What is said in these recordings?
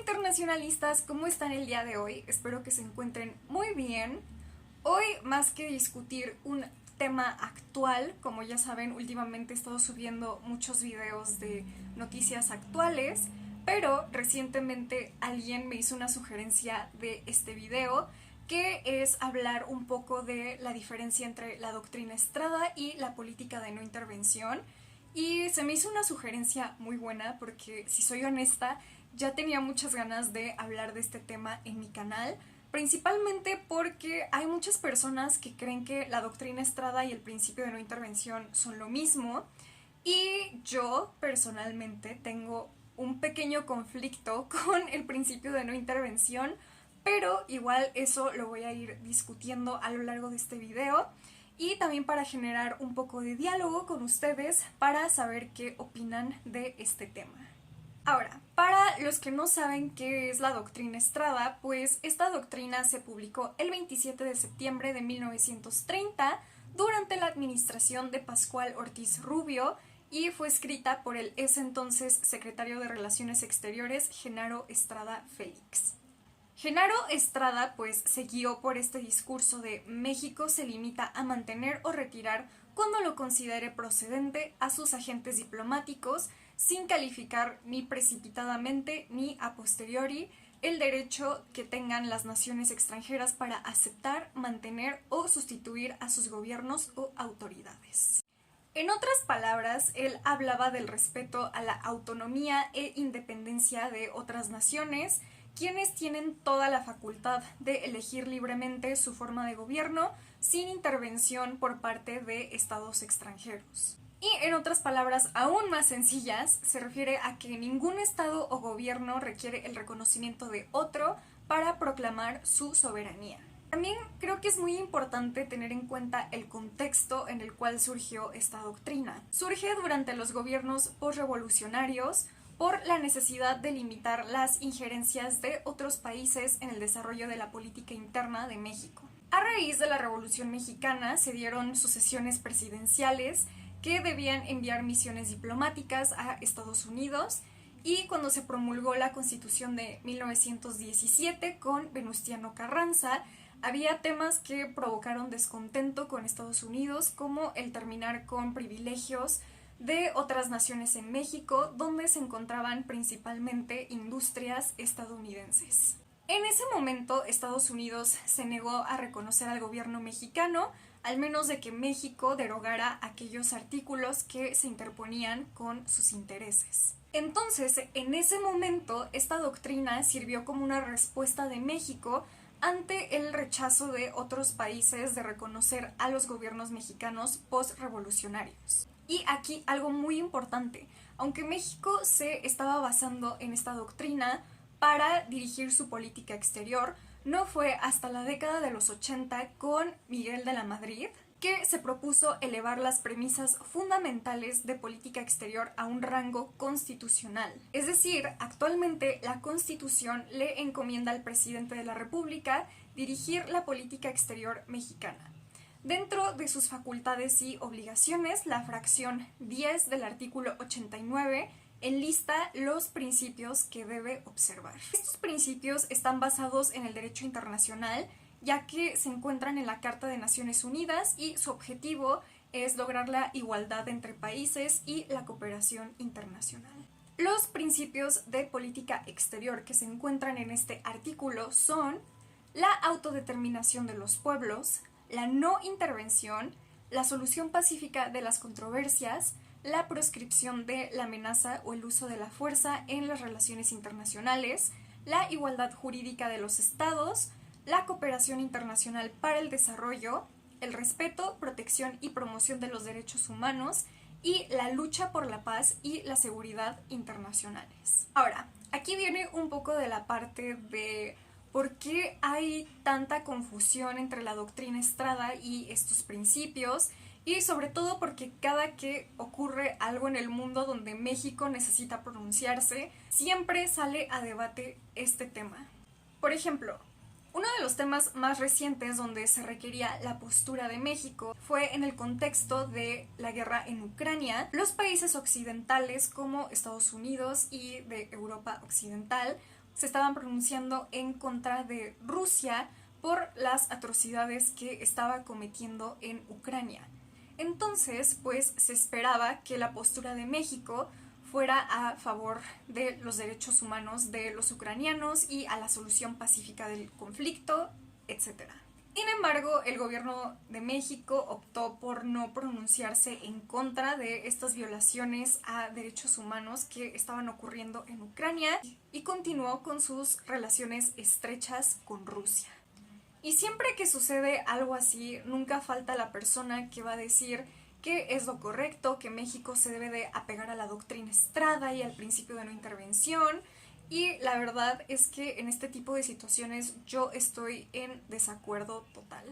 internacionalistas, ¿cómo están el día de hoy? Espero que se encuentren muy bien. Hoy, más que discutir un tema actual, como ya saben, últimamente he estado subiendo muchos videos de noticias actuales, pero recientemente alguien me hizo una sugerencia de este video, que es hablar un poco de la diferencia entre la doctrina Estrada y la política de no intervención. Y se me hizo una sugerencia muy buena porque, si soy honesta, ya tenía muchas ganas de hablar de este tema en mi canal, principalmente porque hay muchas personas que creen que la doctrina Estrada y el principio de no intervención son lo mismo, y yo personalmente tengo un pequeño conflicto con el principio de no intervención, pero igual eso lo voy a ir discutiendo a lo largo de este video y también para generar un poco de diálogo con ustedes para saber qué opinan de este tema. Ahora, para los que no saben qué es la doctrina Estrada, pues esta doctrina se publicó el 27 de septiembre de 1930 durante la administración de Pascual Ortiz Rubio y fue escrita por el ese entonces secretario de Relaciones Exteriores, Genaro Estrada Félix. Genaro Estrada pues se guió por este discurso de México se limita a mantener o retirar cuando lo considere procedente a sus agentes diplomáticos, sin calificar ni precipitadamente ni a posteriori el derecho que tengan las naciones extranjeras para aceptar, mantener o sustituir a sus gobiernos o autoridades. En otras palabras, él hablaba del respeto a la autonomía e independencia de otras naciones, quienes tienen toda la facultad de elegir libremente su forma de gobierno sin intervención por parte de estados extranjeros. Y en otras palabras aún más sencillas, se refiere a que ningún estado o gobierno requiere el reconocimiento de otro para proclamar su soberanía. También creo que es muy importante tener en cuenta el contexto en el cual surgió esta doctrina. Surge durante los gobiernos posrevolucionarios por la necesidad de limitar las injerencias de otros países en el desarrollo de la política interna de México. A raíz de la Revolución Mexicana se dieron sucesiones presidenciales que debían enviar misiones diplomáticas a Estados Unidos, y cuando se promulgó la Constitución de 1917 con Venustiano Carranza, había temas que provocaron descontento con Estados Unidos, como el terminar con privilegios de otras naciones en México, donde se encontraban principalmente industrias estadounidenses. En ese momento, Estados Unidos se negó a reconocer al gobierno mexicano, al menos de que México derogara aquellos artículos que se interponían con sus intereses. Entonces, en ese momento, esta doctrina sirvió como una respuesta de México ante el rechazo de otros países de reconocer a los gobiernos mexicanos postrevolucionarios. Y aquí algo muy importante: aunque México se estaba basando en esta doctrina para dirigir su política exterior, no fue hasta la década de los 80 con Miguel de la Madrid que se propuso elevar las premisas fundamentales de política exterior a un rango constitucional. Es decir, actualmente la Constitución le encomienda al presidente de la República dirigir la política exterior mexicana. Dentro de sus facultades y obligaciones, la fracción 10 del artículo 89 enlista los principios que debe observar. Estos principios están basados en el derecho internacional, ya que se encuentran en la Carta de Naciones Unidas, y su objetivo es lograr la igualdad entre países y la cooperación internacional. Los principios de política exterior que se encuentran en este artículo son la autodeterminación de los pueblos, la no intervención, la solución pacífica de las controversias, la proscripción de la amenaza o el uso de la fuerza en las relaciones internacionales, la igualdad jurídica de los estados, la cooperación internacional para el desarrollo, el respeto, protección y promoción de los derechos humanos, y la lucha por la paz y la seguridad internacionales. Ahora, aquí viene un poco de la parte de por qué hay tanta confusión entre la doctrina Estrada y estos principios, y sobre todo porque cada que ocurre algo en el mundo donde México necesita pronunciarse, siempre sale a debate este tema. Por ejemplo, uno de los temas más recientes donde se requería la postura de México fue en el contexto de la guerra en Ucrania. Los países occidentales como Estados Unidos y de Europa Occidental se estaban pronunciando en contra de Rusia por las atrocidades que estaba cometiendo en Ucrania. Entonces, pues se esperaba que la postura de México fuera a favor de los derechos humanos de los ucranianos y a la solución pacífica del conflicto, etc. Sin embargo, el gobierno de México optó por no pronunciarse en contra de estas violaciones a derechos humanos que estaban ocurriendo en Ucrania y continuó con sus relaciones estrechas con Rusia. Y siempre que sucede algo así, nunca falta la persona que va a decir que es lo correcto, que México se debe de apegar a la doctrina Estrada y al principio de no intervención. Y la verdad es que en este tipo de situaciones yo estoy en desacuerdo total.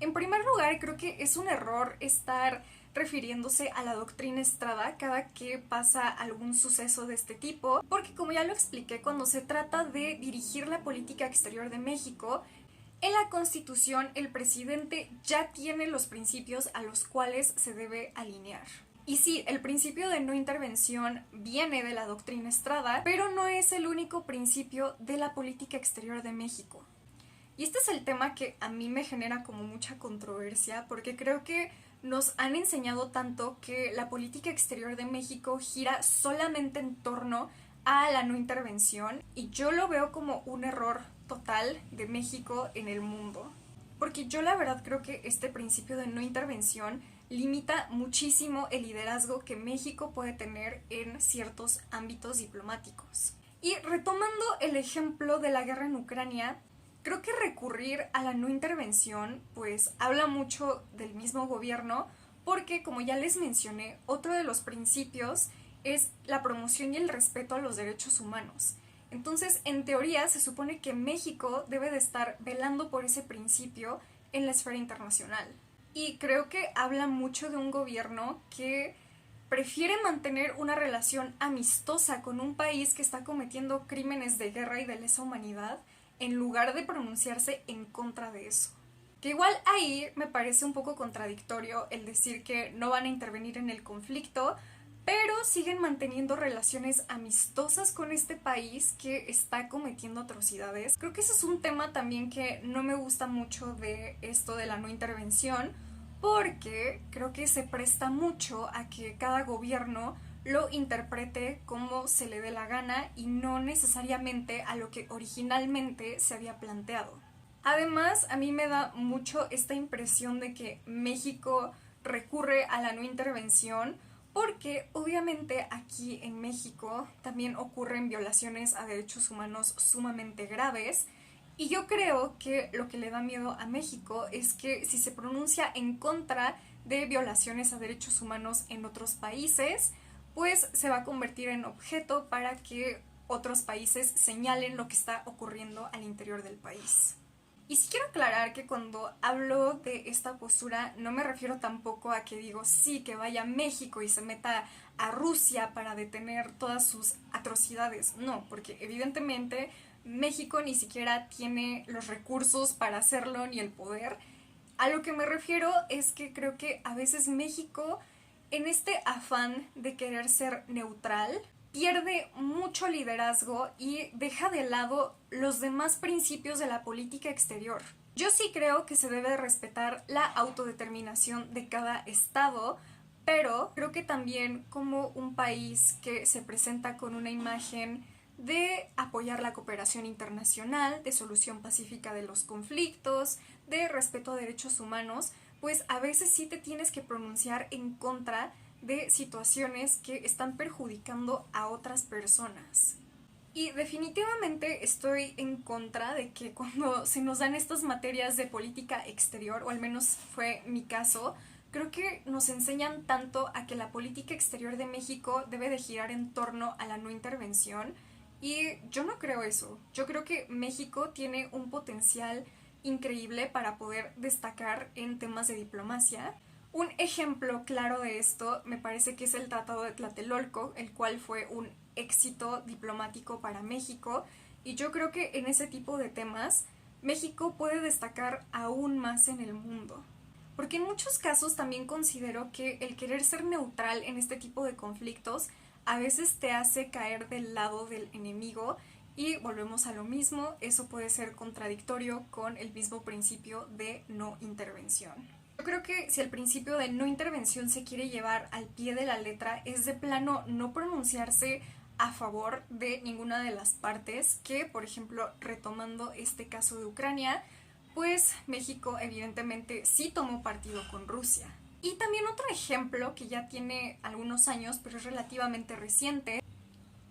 En primer lugar, creo que es un error estar refiriéndose a la doctrina Estrada cada que pasa algún suceso de este tipo, porque como ya lo expliqué, cuando se trata de dirigir la política exterior de México, en la Constitución el presidente ya tiene los principios a los cuales se debe alinear. Y sí, el principio de no intervención viene de la doctrina Estrada, pero no es el único principio de la política exterior de México. Y este es el tema que a mí me genera como mucha controversia, porque creo que nos han enseñado tanto que la política exterior de México gira solamente en torno a la no intervención, y yo lo veo como un error total de México en el mundo. Porque yo la verdad creo que este principio de no intervención limita muchísimo el liderazgo que México puede tener en ciertos ámbitos diplomáticos. Y retomando el ejemplo de la guerra en Ucrania, creo que recurrir a la no intervención pues habla mucho del mismo gobierno, porque como ya les mencioné, otro de los principios es la promoción y el respeto a los derechos humanos. Entonces, en teoría, se supone que México debe de estar velando por ese principio en la esfera internacional. Y creo que habla mucho de un gobierno que prefiere mantener una relación amistosa con un país que está cometiendo crímenes de guerra y de lesa humanidad, en lugar de pronunciarse en contra de eso. Que igual ahí me parece un poco contradictorio el decir que no van a intervenir en el conflicto, pero siguen manteniendo relaciones amistosas con este país que está cometiendo atrocidades. Creo que ese es un tema también que no me gusta mucho de esto de la no intervención, porque creo que se presta mucho a que cada gobierno lo interprete como se le dé la gana y no necesariamente a lo que originalmente se había planteado. Además, a mí me da mucho esta impresión de que México recurre a la no intervención porque obviamente aquí en México también ocurren violaciones a derechos humanos sumamente graves, y yo creo que lo que le da miedo a México es que si se pronuncia en contra de violaciones a derechos humanos en otros países, pues se va a convertir en objeto para que otros países señalen lo que está ocurriendo al interior del país. Y sí quiero aclarar que cuando hablo de esta postura no me refiero tampoco a que digo sí, que vaya a México y se meta a Rusia para detener todas sus atrocidades. No, porque evidentemente México ni siquiera tiene los recursos para hacerlo ni el poder. A lo que me refiero es que creo que a veces México, en este afán de querer ser neutral, pierde mucho liderazgo y deja de lado los demás principios de la política exterior. Yo sí creo que se debe respetar la autodeterminación de cada estado, pero creo que también como un país que se presenta con una imagen de apoyar la cooperación internacional, de solución pacífica de los conflictos, de respeto a derechos humanos, pues a veces sí te tienes que pronunciar en contra de situaciones que están perjudicando a otras personas. Y definitivamente estoy en contra de que cuando se nos dan estas materias de política exterior, o al menos fue mi caso, creo que nos enseñan tanto a que la política exterior de México debe de girar en torno a la no intervención, y yo no creo eso. Yo creo que México tiene un potencial increíble para poder destacar en temas de diplomacia. Un ejemplo claro de esto me parece que es el Tratado de Tlatelolco, el cual fue un éxito diplomático para México, y yo creo que en ese tipo de temas México puede destacar aún más en el mundo. Porque en muchos casos también considero que el querer ser neutral en este tipo de conflictos a veces te hace caer del lado del enemigo, y volvemos a lo mismo, eso puede ser contradictorio con el mismo principio de no intervención. Yo creo que si el principio de no intervención se quiere llevar al pie de la letra, es de plano no pronunciarse a favor de ninguna de las partes, que por ejemplo, retomando este caso de Ucrania, pues México evidentemente sí tomó partido con Rusia. Y también otro ejemplo que ya tiene algunos años, pero es relativamente reciente,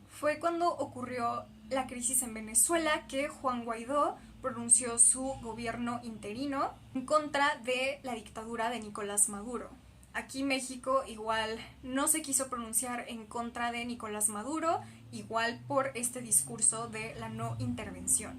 fue cuando ocurrió la crisis en Venezuela, que Juan Guaidó pronunció su gobierno interino en contra de la dictadura de Nicolás Maduro. Aquí México igual no se quiso pronunciar en contra de Nicolás Maduro, igual por este discurso de la no intervención.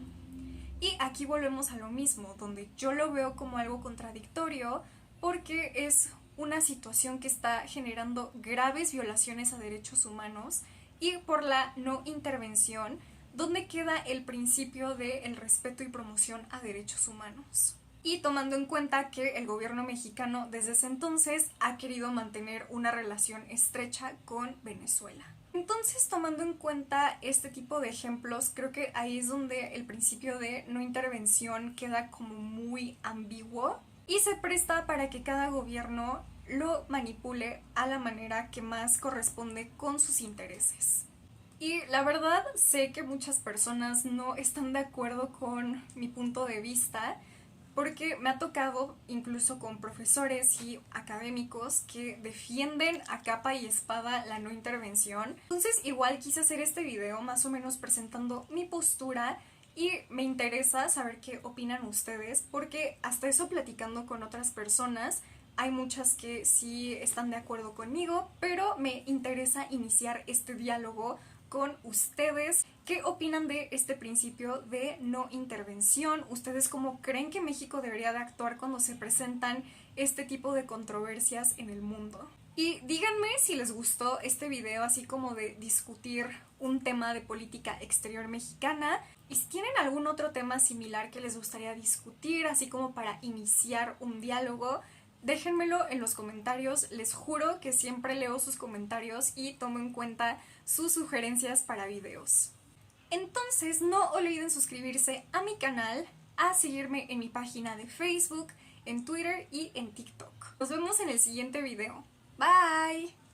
Y aquí volvemos a lo mismo, donde yo lo veo como algo contradictorio porque es una situación que está generando graves violaciones a derechos humanos y por la no intervención, ¿dónde queda el principio del respeto y promoción a derechos humanos? Y tomando en cuenta que el gobierno mexicano desde ese entonces ha querido mantener una relación estrecha con Venezuela. Entonces, tomando en cuenta este tipo de ejemplos, creo que ahí es donde el principio de no intervención queda como muy ambiguo y se presta para que cada gobierno lo manipule a la manera que más corresponde con sus intereses. Y la verdad sé que muchas personas no están de acuerdo con mi punto de vista, porque me ha tocado incluso con profesores y académicos que defienden a capa y espada la no intervención. Entonces igual quise hacer este video más o menos presentando mi postura y me interesa saber qué opinan ustedes, porque hasta eso platicando con otras personas hay muchas que sí están de acuerdo conmigo, pero me interesa iniciar este diálogo con ustedes. ¿Qué opinan de este principio de no intervención? ¿Ustedes cómo creen que México debería de actuar cuando se presentan este tipo de controversias en el mundo? Y díganme si les gustó este video así como de discutir un tema de política exterior mexicana, y si tienen algún otro tema similar que les gustaría discutir, así como para iniciar un diálogo, déjenmelo en los comentarios. Les juro que siempre leo sus comentarios y tomo en cuenta sus sugerencias para videos. Entonces no olviden suscribirse a mi canal, a seguirme en mi página de Facebook, en Twitter y en TikTok. Nos vemos en el siguiente video. Bye.